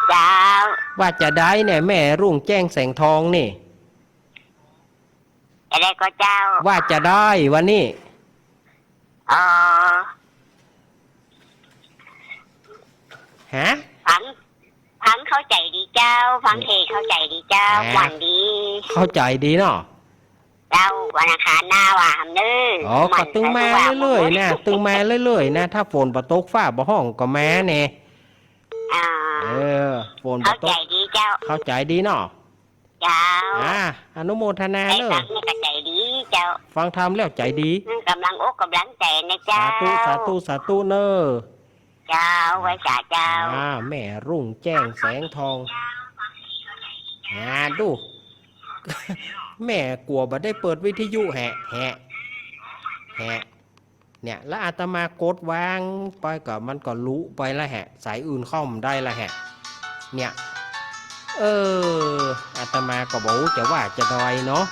เจ้าว่าจะได้เนี่ยแม่รุ่งแจ้งแสงทองนี่จะได้ก็เจ้าว่าจะได้วันนี้เออฮะฟังเข้าใจดีเจ้าฟังเทเข้าใจดีเจ้าหวันดีเข้าใจดีเนาะเจ้าวันอังคารหน้าว่าหำเนื้ออ๋อก็ตึงมาเรื่อยๆนะตึงมาเรื่อยๆนะถ้าฝนบ่ตกฟ้าบ่ห้องก็มาแน่ฝนบ่เข้าใจตกดีเจ้าเข้าใจดีเนาะเจ้าอนุโมทนาไอ้เด้อฟังนี่ก็ใจดีเจ้าฟังธรรมแล้วใจดีกำลังอกกำลังใจนะเจ้าสาธุสาธุเนอเจ้าไว้จ่าเจ้าแม่รุ่งแจ้งแสงทองดู แม่กลัวบ่ได้เปิดวิทยุแฮะเนี่ยแล้วอาตมากดวางไปก็มันก็รู้ไปแล้วแฮะสายอื่นเข้ามาได้ละแฮะเนี่ยอาตมาก็บอกจะว่าจะดอยเนาะ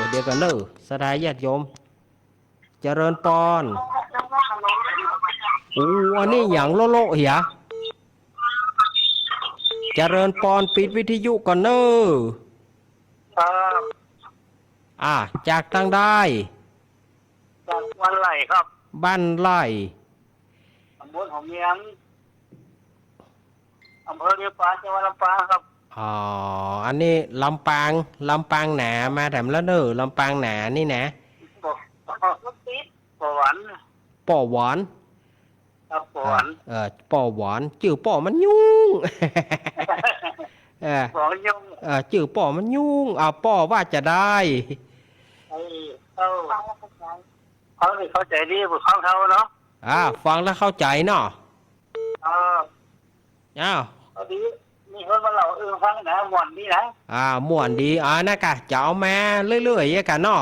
เดี๋ยวกันเนอะสดายญาติโยมเจริญปอนอันนี้อย่างโลโลเหียเจริญปอนปิดวิทยุก่อนเนอะจากทางได้จากวันไหลครับบ้านไร่ตำบลหอมเมียงอำเภอเดียวปานจังหวัดลำปางครับอันนี้ลำปางหนามาแถมแล้วเนอะลำปางหนานี่นะป่อหวานป่อหวานครับป่อหวานป่อหวานจื่อป่อมันยุ่ง ป่อยุ่งจื่อป่อมันยุ่งป่อว่าจะได้เข้าใจดีบุคคลเขาเนาะฟังแล้วเข้าใจเนาะพอดีมีคนมาเล่าฟังนะม่วนดีนะม่วนดีนะกะจะเอามาเรื่อยๆกันเนาะ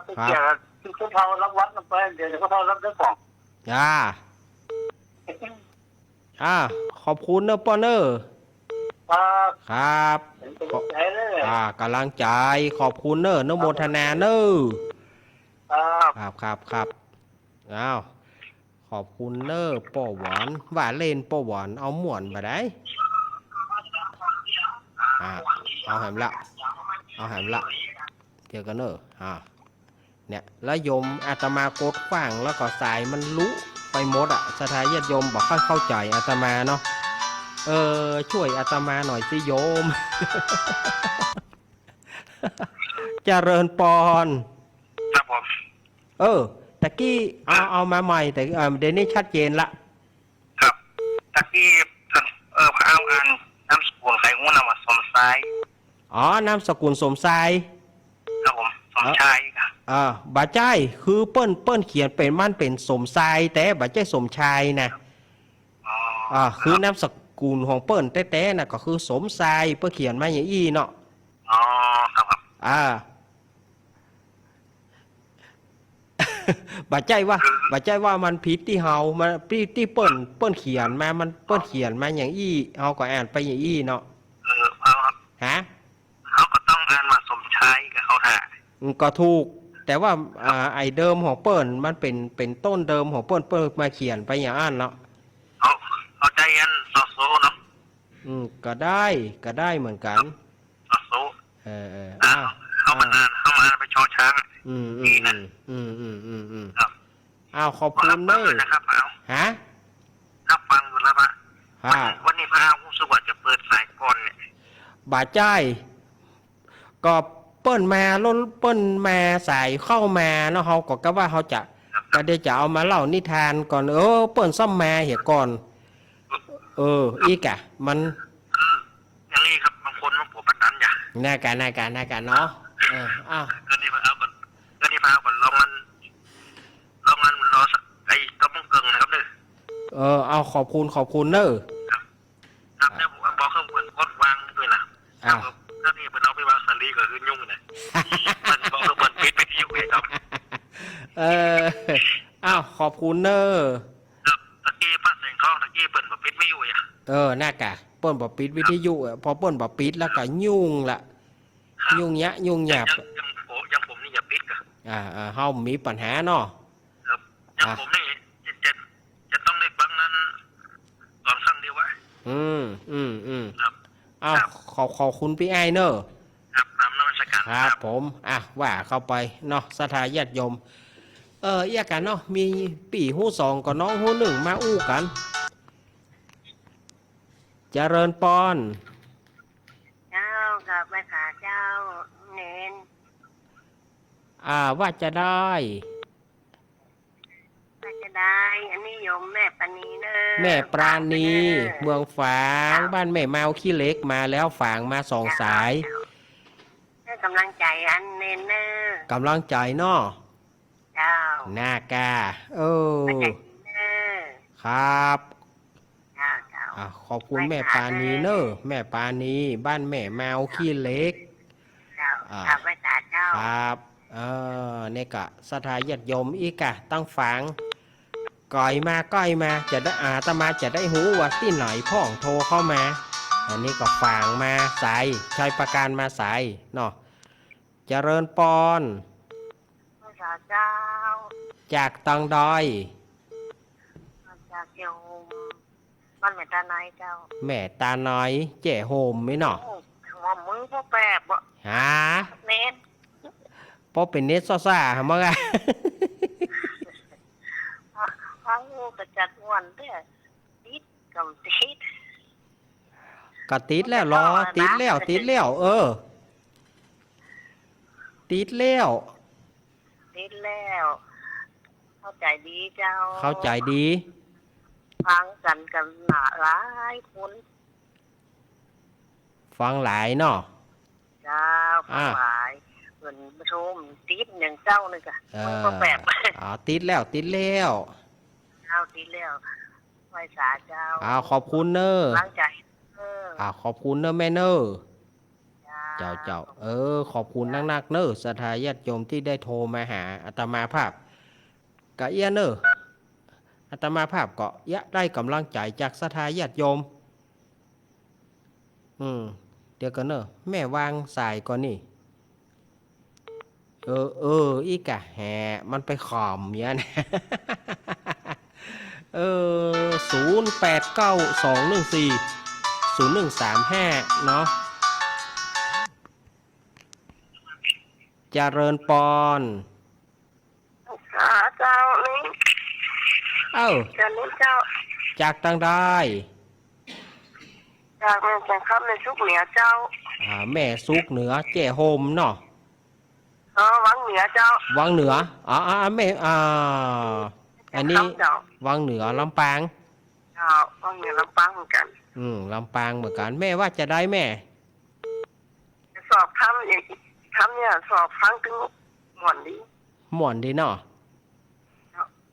ไปเกี่ยวกับที่เขารับวัดลงไปเดี๋ยวเขารับเรื่องของขอบคุณเนอะป้อเนอะครับกำลังใจขอบคุณเนอะนโมทนาเนอะครับขอบคุณเนอะป้อหวานว่าเล่นป้อหวานเอาม่วนมาได้เอาแหมละเจอกันเนอะเนี่ยแล้วโยมอาตมากดฟังแล้วก็สายมันลุไปหมดสถาญาติโยมบอกค่อยเข้าใจอาตมาเนาะช่วยอาตมาหน่อยสิโยม เจริญปอนครับผมตะกี้เอามาใหม่แต่เดี๋ยวนี้ชัดเจนละครับตะกี้พระเอาอ่านน้ำสกุลไข่งูนำมาสมชายนามสกุลสมชายครับผมสมชายบาใจคือเปิ้นเขียนเป็นมันเป็นสมชายแต่บาใจสมชายนะคือนามสกุลของเปิ้นแต่น่ะก็คือสมชายเปิ้นเขียนมาอย่างอี้เนาะครับบาใจว่ามันผิดที่เฮามันที่เปิ้นเขียนมามันเปิ้นเขียนมาอย่างอี้เฮาก็อ่านไปอย่างอี้เนาะฮะเขาก็ต้องอ่านมาสมชายกับเขาถ่าก็ถูกแต่ว่าไอเดิมของเปิ้นมันเป็นต้นเดิมของเปิ้นมาเขียนไปอย่างนั้นเนาะเขาใจอันซอโซเนาะก็ได้เหมือนกันซอโซเขามาอ่านไปชอช้างขอบคุณเนอะนะครับฮะรับฟังอยู่แล้วป่ะวันนี้พระผู้สวัสดิ์จะเปิดสายก่อนเนี่ยบาใจก็เปิ้นมาล้นเปิ้นมาใส่เข้ามาเนาะเขาก็ว่าเขาก็ได้จะเอามาเล่านิทานก่อนเปิ้นซ่อมมาเหี่ยก่อนอีกอะมันอย่างนี้ครับบางคนมันปวดปัดดันอย่างน่ากันเนาะก็นี่พระเอาก่อนลองมันรอไอ้กระมุงเกิงนะครับเด้อเอาขอบคุณเนอะครับเนี่ยผมบอกเครื่องมือกดวางด้วยนะถ้านี่เป็นเอาไปวางสลีก็คือยุ่งเลยมันบอกเครื่องมือปิดไปที่ยุ่งเลยครับขอบคุณเนอะตะกี้ป้าเสียงทองตะกี้เปิดมาปิดไม่อยู่น่ากะเปิ้นบ่ปิดวิทยุพอเปิ้นบ่ปิดแล้วก็ยุ่งละยุ่งยะยุ่งหยาบยังผมนี่อย่าปิดกะเฮามีปัญหาเนาะครับยังผมนี่จะต้องได้ฟังนั้น อืมอืมอืม ครับ เอาขอบคุณพี่ไอ้เนอะ ครับนำนมัสการ ครับผมว่าเข้าไปเนาะสถาญาติโยมเอียกันเนาะมีปีหู้สองกับน้องหู้หนึ่งมาอู้กันเจริญปอน เจ้ากับแม่ขาเจ้าเน้น ว่าจะได้ ก็จะได้อันนี้โยมแม่ปานีเนอ แม่ปราณีเมืองฝาง เจ้า บ้านแม่เมาขี้เหล็กมาแล้วฝางมาสองสาย ให้กำลังใจอันเน้นเนอก ำลังใจเนาะ เจ้า หน้ากาก็ใจดีเนอ ครับ เจ้าเจ้า ขอบคุณแม่ปานีเนอะแม่ปานีบ้านแม่เมาขี้เหล็ก เจ้ากับแม่ตาเจ้า ครับเนี่ยกะสถาญาติโยมอีกะตั้งฝังก่อยมาก้อยมาจะได้อาตมาจะได้หูว่าที่ไหนพ่องโทรเข้ามาอันนี้ก็ฝังมาใส่ใช้ประการมาใส่เนาะเจริญปอน แม่ตาเจ้า จากตังดอย มาจากเกี่ยวบ้านแม่ตาไหนเจ้า แม่ตาน้อยเจ๋โฮมไหมเนาะ หัวมือพวกแปบบ่ ฮะ เน้น พอเป็นเน็ตซ่าๆฮะมั้งอะ ฟังงูกระจัดวันเด้อติดกับติด ก็ติดแล้วรอติดแล้วติดแล้วติดแล้ว ติดแล้ว เข้าใจดีเจ้า เข้าใจดี ฟังกันหนาหลายคน ฟังหลายเนาะ เจ้าฟังหลายเหมือนผู้ชมติดอย่างเจ้าเลยจ้ะมันก็แบบ ติดแล้วติดแล้ว เจ้าติดแล้วไว้สาเจ้า ขอบคุณเนอะ ล้างใจขอบคุณเนอะแม่เนอะเจ้าขอบคุณนักๆเนอะสถาญาติโยมที่ได้โทรมาหาอาตมาภาพกะเอียเนอะอาตมาภาพก็ยะได้กำลังใจจากสถาญาติโยมเดี๋ยวกันเนอะแม่วางสายก่อนนี่อีกะแหมันไปขอมเนี้ยนะ0892140135เนาะเจริญปอน สาเจ้านี่เจ้านี้เจ้า จากตังได้ จากแม่แสงครับในชุกเหนือเจ้า แม่ซุกเหนือเจ้โฮมเนาะ วังเหนือเจ้า วังเหนือแม่อันนี้ เจ้า วังเหนือลำปาง เจ้าวังเหนือลำปางเหมือนกัน ลำปางเหมือนกันแม่ว่าจะได้แม่ สอบทำอย่างทำเนี่ยสอบฟังถึงหมวนดี หมวนดีเนาะ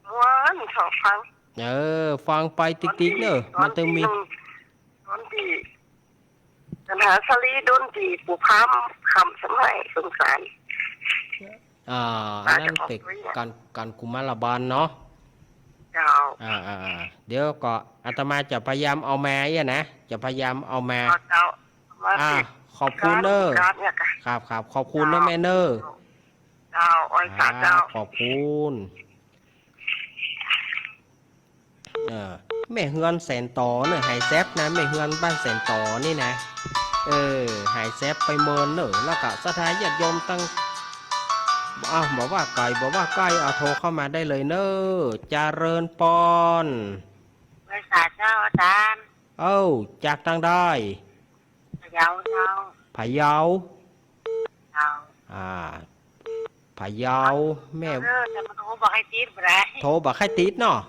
ม้วนสอบฟัง ฟังไปติ๊กๆเนอะมันต้องมี ดนตรีปัญหาสลีดนตรีปูพามคำสมัยสงสาร อันนั้นเป็นการกุมารบาลเนาะ เจ้า เดี๋ยวก็อาตมาจะพยายามเอามาเนี่ยนะจะพยายามเอามา เจ้ามาสิ ขอบคุณเนอะ การเนี่ยค่ะ ครับขอบคุณนะแม่เนอะ เจ้าอ้อยสาเจ้า ขอบคุณแม่เฮือนแสนต่อเนอะหายแซบนะแม่เฮือนบ้านแสนต่อนี่นะหายแซบไปเมินเนอะแล้วก็สถานญาติโยมตั้งบอกว่าไก่โทรเข้ามาได้เลยเนอะเจริญปอน อ้อยสาเจ้าอาจารย์ จากทางได้ พะเยาเจ้า พะเยา เจ้า พะเยาแม่ แต่มันโทรบอกให้ติดไปเลย โทรบอกให้ติดเนาะ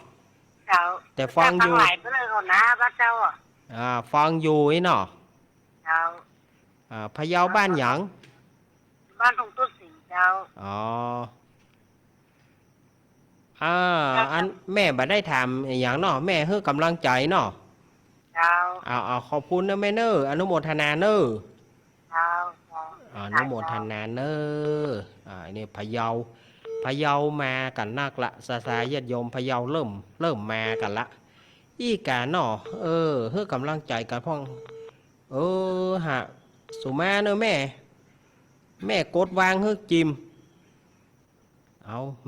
เจ้า แต่ฟังอยู่ หลายเพื่อนเขานะบ้านเจ้าฟังอยู่ไอ้เนาะ เจ้า พะเยาบ้านหยัง บ้านตรงตุ้สิงเจ้า อันแม่บ่ได้ถามอย่างเนาะแม่ให้กำลังใจเนาะ เจ้า ขอบคุณนะแม่เนออนุโมทนาเนอ เจ้า อนุโมทนาเนอนี่พะเยามากันนักละสาญาติโยมพะเยาเริ่มมากันละอีกาเนาะให้กำลังใจกันพ่องสุมาเนอะแม่กดวางให้จิม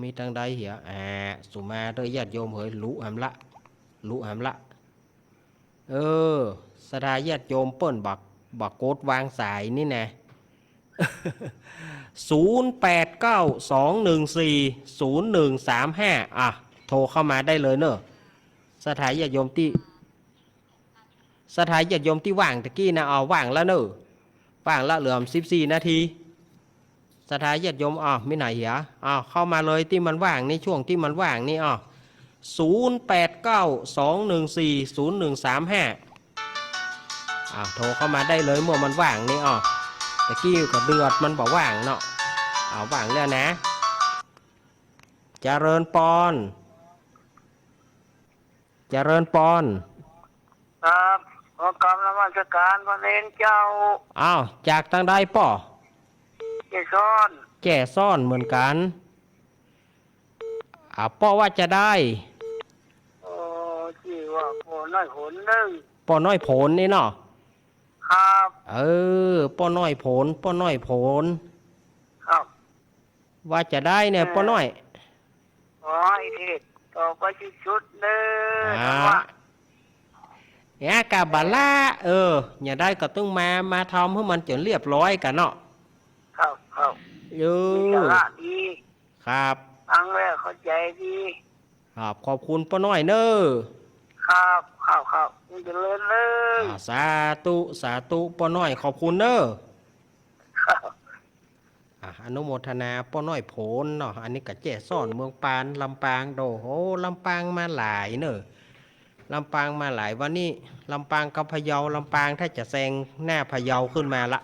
มีทางใดเหรอสุมาเด้อญาติโยมเฮ้ยลุหำละ เออสถาญาติโยมเปิ้นบักโกดวางสายนี่แน่ 0892140135อ่ะโทรเข้ามาได้เลยเนอะสถาญาติโยมที่ว่างตะกี้นะเอาว่างแล้วเนอะว่างแล้วเหลือ14นาทีสถาญาติโยมไม่ไหนเหรอเข้ามาเลยที่มันว่างในช่วงที่มันว่างนี่0892140135โทรเข้ามาได้เลยเมื่อมันว่างนี่ตะกี้ก็เดือดมันบอกว่างเนาะว่างแล้วนะเจริญปอนครับขอกราบนมัสการพระเนรเจ้าจากทางใดป่อแก่ซ้อน แก่ซ่อนเหมือนกันป่อว่าจะได้ที่ว่าพ่อน้อยผลหนึ่งป่อน้อยผลนี่เนาะครับป่อน้อยผลครับว่าจะได้เนี่ยป่อน้อยไอ้เทศต่อไปชุดหนึ่งเนี่ยกาบาล่าอย่าได้ก็ต้องมาทำให้มันจนเรียบร้อยกันเนาะครับมีสาระดีครับฟังแล้วเข้าใจดีครับขอบคุณป้าน้อยเนอครับมันจะเลิศเลยสาธุป้าน้อยขอบคุณเนออนุโมทนาป้าน้อยโผลเนาะอันนี้กะแจ้ซ่อนเมืองปานลำปางโดโหลำปางมาหลายเนอลำปางมาหลายวันนี้ลำปางกับพะเยาลำปางถ้าจะแซงหน้าพะเยาขึ้นมาละ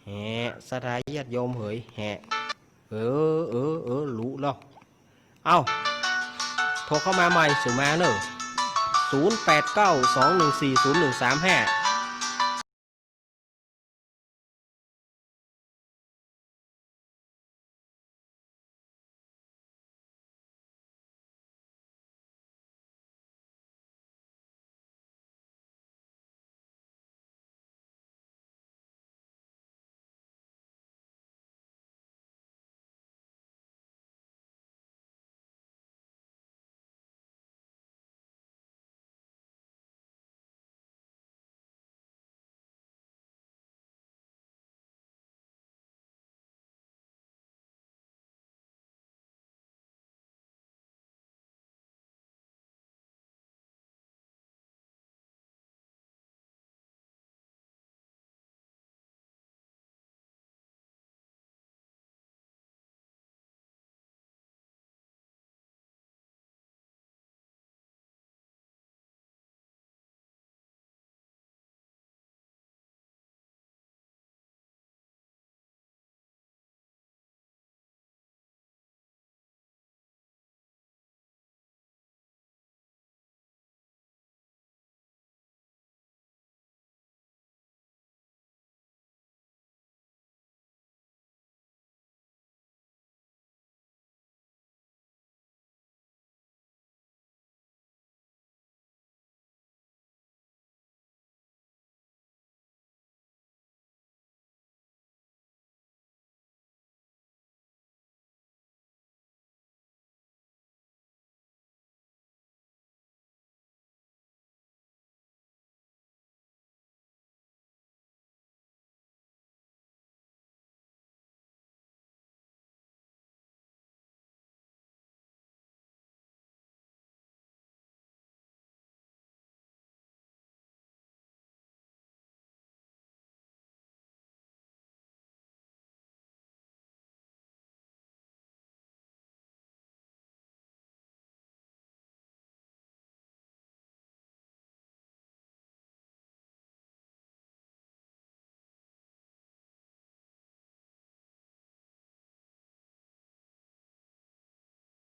แห่สถาญาติโยมเหยแห่รู้แล้วโทรเข้ามาใหม่สุมาเนอะ0892140135